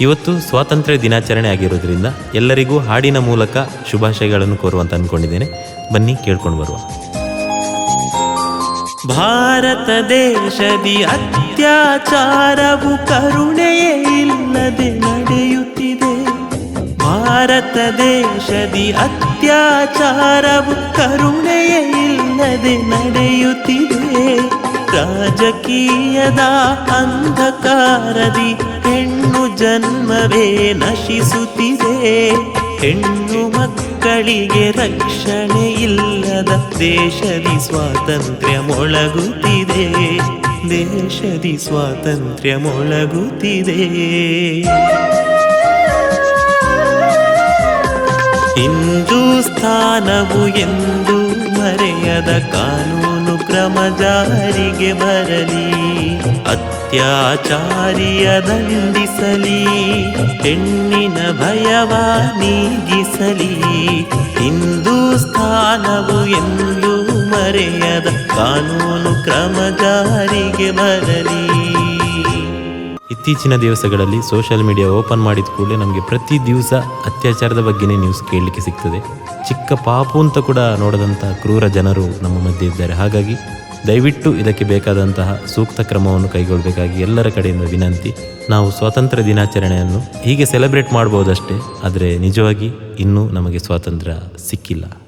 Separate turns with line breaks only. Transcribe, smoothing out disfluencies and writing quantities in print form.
ಇವತ್ತು ಸ್ವಾತಂತ್ರ್ಯ ದಿನಾಚರಣೆ ಆಗಿರೋದ್ರಿಂದ ಎಲ್ಲರಿಗೂ ಹಾಡಿನ ಮೂಲಕ ಶುಭಾಶಯಗಳನ್ನು ಕೋರುವಂತ ಅಂದ್ಕೊಂಡಿದ್ದೇನೆ. ಬನ್ನಿ ಕೇಳ್ಕೊಂಡು ಬರುವ. ಭಾರತ ದೇಶದಿ ಅತ್ಯಾಚಾರವು ಕರುಣೆಯೇ ಇಲ್ಲದೆ ನಡೆಯುತ್ತಿದೆ. ಭಾರತ ದೇಶದಿ ಅತ್ಯಾಚಾರವು ಕರುಣೆಯೇ ಇಲ್ಲದೆ ನಡೆಯುತ್ತಿದೆ. ರಾಜಕೀಯದ ಅಂಧಕಾರದಿ ಹೆಣ್ಣು ಜನ್ಮವೇ ನಶಿಸುತ್ತಿದೆ. ಹೆಣ್ಣು ಮಕ್ಕಳಿಗೆ ರಕ್ಷಣೆ ಇಲ್ಲದ ದೇಶದಿ ಸ್ವಾತಂತ್ರ್ಯ ಮೊಳಗುತ್ತಿದೆ. ದೇಶದಿ ಸ್ವಾತಂತ್ರ್ಯ ಮೊಳಗುತ್ತಿದೆ. ಹಿಂದೂಸ್ಥಾನವು ಎಂದು ಮರೆಯದ ಕಾನೂನು ಕ್ರಮ ಜಾರಿಗೆ ಬರಲಿ. ಅತ್ಯಾಚಾರಿಯ ದಂಡಿಸಲಿ. ಹೆಣ್ಣಿನ ಭಯವ ನೀಗಿಸಲಿ. ಹಿಂದೂಸ್ಥಾನವು ಎಂದು ಮರೆಯದ ಕಾನೂನು ಕ್ರಮ ಜಾರಿಗೆ ಬರಲಿ. ಇತ್ತೀಚಿನ ದಿವಸಗಳಲ್ಲಿ ಸೋಷಿಯಲ್ ಮೀಡಿಯಾ ಓಪನ್ ಮಾಡಿದ ಕೂಡಲೇ ನಮಗೆ ಪ್ರತಿ ದಿವಸ ಅತ್ಯಾಚಾರದ ಬಗ್ಗೆನೇ ನ್ಯೂಸ್ ಕೇಳಲಿಕ್ಕೆ ಸಿಗ್ತದೆ. ಚಿಕ್ಕ ಪಾಪು ಅಂತ ಕೂಡ ನೋಡದಂಥ ಕ್ರೂರ ಜನರು ನಮ್ಮ ಮಧ್ಯೆ ಇದ್ದಾರೆ. ಹಾಗಾಗಿ ದಯವಿಟ್ಟು ಇದಕ್ಕೆ ಬೇಕಾದಂತಹ ಸೂಕ್ತ ಕ್ರಮವನ್ನು ಕೈಗೊಳ್ಳಬೇಕಾಗಿ ಎಲ್ಲರ ಕಡೆಯಿಂದ ವಿನಂತಿ. ನಾವು ಸ್ವಾತಂತ್ರ್ಯ ದಿನಾಚರಣೆಯನ್ನು ಹೀಗೆ ಸೆಲೆಬ್ರೇಟ್ ಮಾಡ್ಬೋದಷ್ಟೇ, ಆದರೆ ನಿಜವಾಗಿ ಇನ್ನೂ ನಮಗೆ ಸ್ವಾತಂತ್ರ್ಯ ಸಿಕ್ಕಿಲ್ಲ.